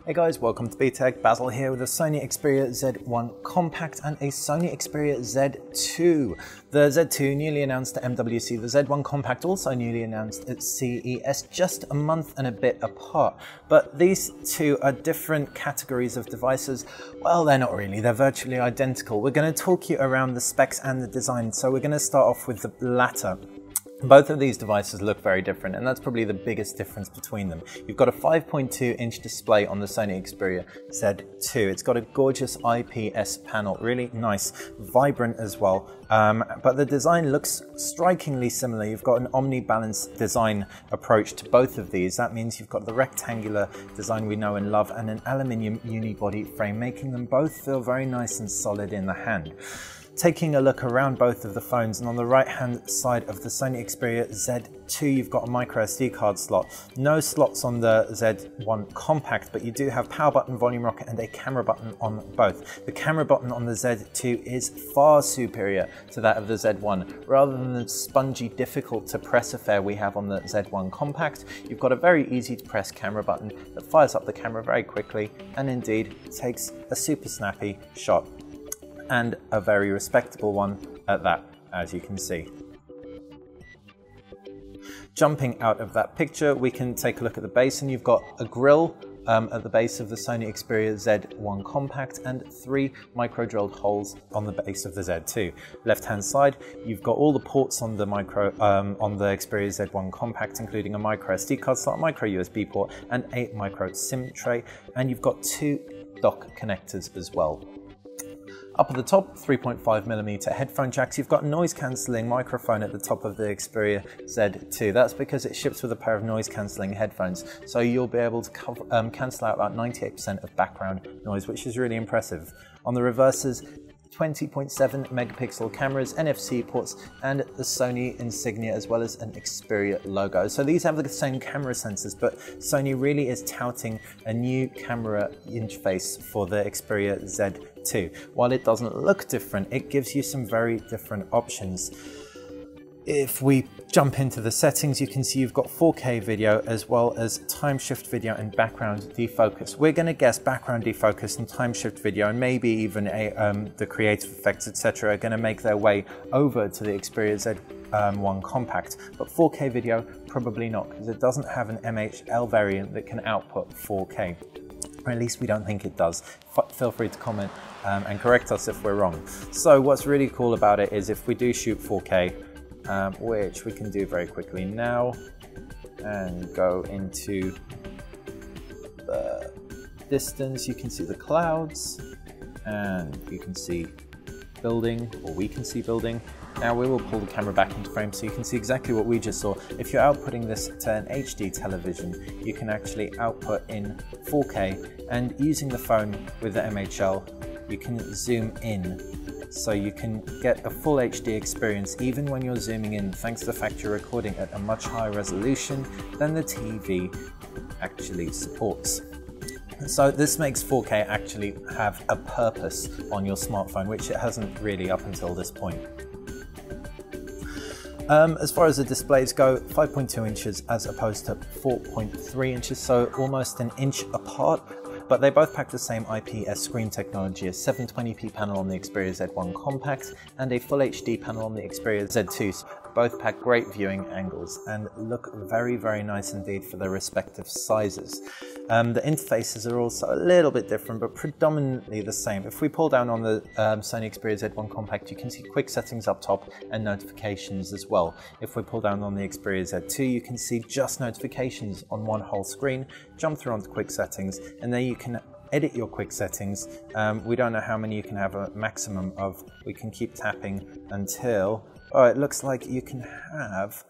Hey guys, welcome to BTech. Basil here with a Sony Xperia Z1 Compact and a Sony Xperia Z2. The Z2 newly announced at MWC, the Z1 Compact also newly announced at CES, just a month and a bit apart. But these two are different categories of devices. Well, they're not really, they're virtually identical. We're going to talk you around the specs and the design, so we're going to start off with the latter. Both of these devices look very different, and that's probably the biggest difference between them. You've got a 5.2-inch display on the Sony Xperia Z2. It's got a gorgeous IPS panel, really nice, vibrant as well. But the design looks strikingly similar. You've got an omni-balance design approach to both of these. That means you've got the rectangular design we know and love and an aluminium unibody frame, making them both feel very nice and solid in the hand. Taking a look around both of the phones, and on the right hand side of the Sony Xperia Z2 you've got a micro SD card slot. No slots on the Z1 Compact, but you do have power button, volume rocker and a camera button on both. The camera button on the Z2 is far superior to that of the Z1. Rather than the spongy, difficult to press affair we have on the Z1 Compact, you've got a very easy to press camera button that fires up the camera very quickly and indeed takes a super snappy shot. And a very respectable one at that, as you can see. Jumping out of that picture, we can take a look at the base, and you've got a grille at the base of the Sony Xperia Z1 Compact and 3 micro-drilled holes on the base of the Z2. Left-hand side, you've got all the ports on the on the Xperia Z1 Compact, including a micro SD card slot, micro USB port, and a micro SIM tray, and you've got 2 dock connectors as well. Up at the top, 3.5mm headphone jacks. You've got a noise-cancelling microphone at the top of the Xperia Z2. That's because it ships with a pair of noise-cancelling headphones, so you'll be able to cancel out about 98% of background noise, which is really impressive. On the reverses, 20.7 megapixel cameras, NFC ports, and the Sony insignia, as well as an Xperia logo. So these have the same camera sensors, but Sony really is touting a new camera interface for the Xperia Z2. While it doesn't look different, it gives you some very different options. If we jump into the settings, you can see you've got 4K video as well as time shift video and background defocus. We're going to guess background defocus and time shift video, and maybe even the creative effects, etc., are going to make their way over to the Xperia Z1 Compact. But 4K video, probably not, because it doesn't have an MHL variant that can output 4K. Or at least we don't think it does. Feel free to comment and correct us if we're wrong. So what's really cool about it is if we do shoot 4K, which we can do very quickly now, and go into the distance, you can see the clouds and you can see building, or we can see building. Now we will pull the camera back into frame so you can see exactly what we just saw. If you're outputting this to an HD television, you can actually output in 4K, and using the phone with the MHL, you can zoom in. So you can get a full HD experience even when you're zooming in, thanks to the fact you're recording at a much higher resolution than the TV actually supports. So this makes 4K actually have a purpose on your smartphone, which it hasn't really up until this point. As far as the displays go, 5.2 inches as opposed to 4.3 inches, so almost an inch apart. But they both pack the same IPS screen technology, a 720p panel on the Xperia Z1 Compact and a Full HD panel on the Xperia Z2. So both pack great viewing angles and look very, very nice indeed for their respective sizes. The interfaces are also a little bit different, but predominantly the same. If we pull down on the Sony Xperia Z1 Compact, you can see quick settings up top and notifications as well. If we pull down on the Xperia Z2, you can see just notifications on one whole screen, jump through onto quick settings, and then you can edit your quick settings. We don't know how many you can have a maximum of. We can keep tapping until, oh, it looks like you can have,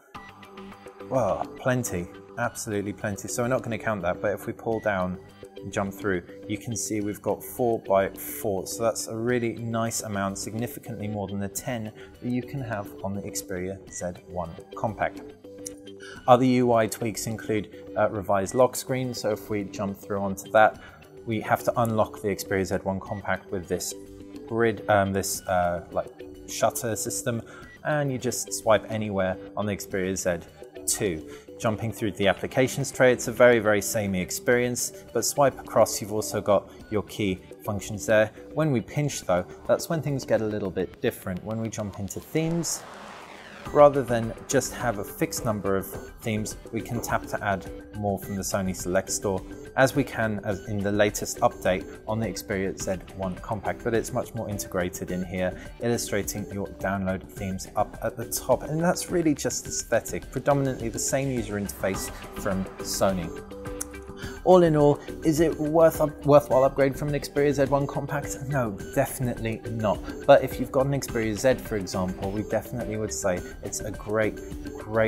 well, plenty, absolutely plenty. So we're not going to count that, but if we pull down and jump through, you can see we've got 4x4. So that's a really nice amount, significantly more than the 10 that you can have on the Xperia Z1 Compact. Other UI tweaks include revised lock screen. So if we jump through onto that, we have to unlock the Xperia Z1 Compact with this grid, like shutter system, and you just swipe anywhere on the Xperia Z2. Jumping through the applications tray, it's a very samey experience, but swipe across, you've also got your key functions there. When we pinch though, that's when things get a little bit different. When we jump into themes, rather than just have a fixed number of themes, we can tap to add more from the Sony Select Store, as we can as in the latest update on the Xperia Z1 Compact, but it's much more integrated in here, illustrating your download themes up at the top. And that's really just aesthetic, predominantly the same user interface from Sony. All in all, is it worthwhile upgrade from an Xperia Z1 Compact? No, definitely not. But if you've got an Xperia Z, for example, we definitely would say it's a great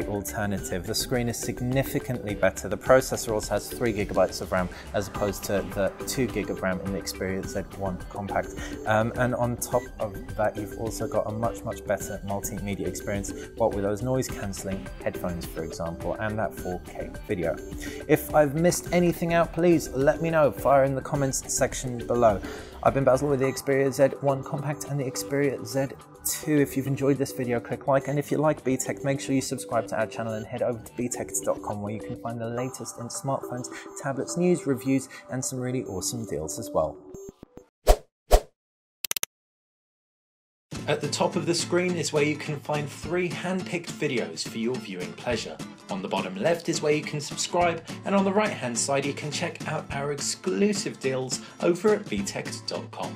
alternative. The screen is significantly better. The processor also has 3 GB of RAM as opposed to the 2 GB of RAM in the Xperia Z1 Compact. And on top of that, you've also got a much better multimedia experience, what with those noise cancelling headphones, for example, and that 4K video. If I've missed anything out, please let me know. Fire in the comments section below. I've been Basil with the Xperia Z1 Compact and the Xperia Z2. If you've enjoyed this video, click like, and if you like BTech, make sure you subscribe to our channel and head over to btech.com, where you can find the latest in smartphones, tablets, news, reviews, and some really awesome deals as well. At the top of the screen is where you can find 3 hand-picked videos for your viewing pleasure. On the bottom left is where you can subscribe, and on the right hand side you can check out our exclusive deals over at btech.com.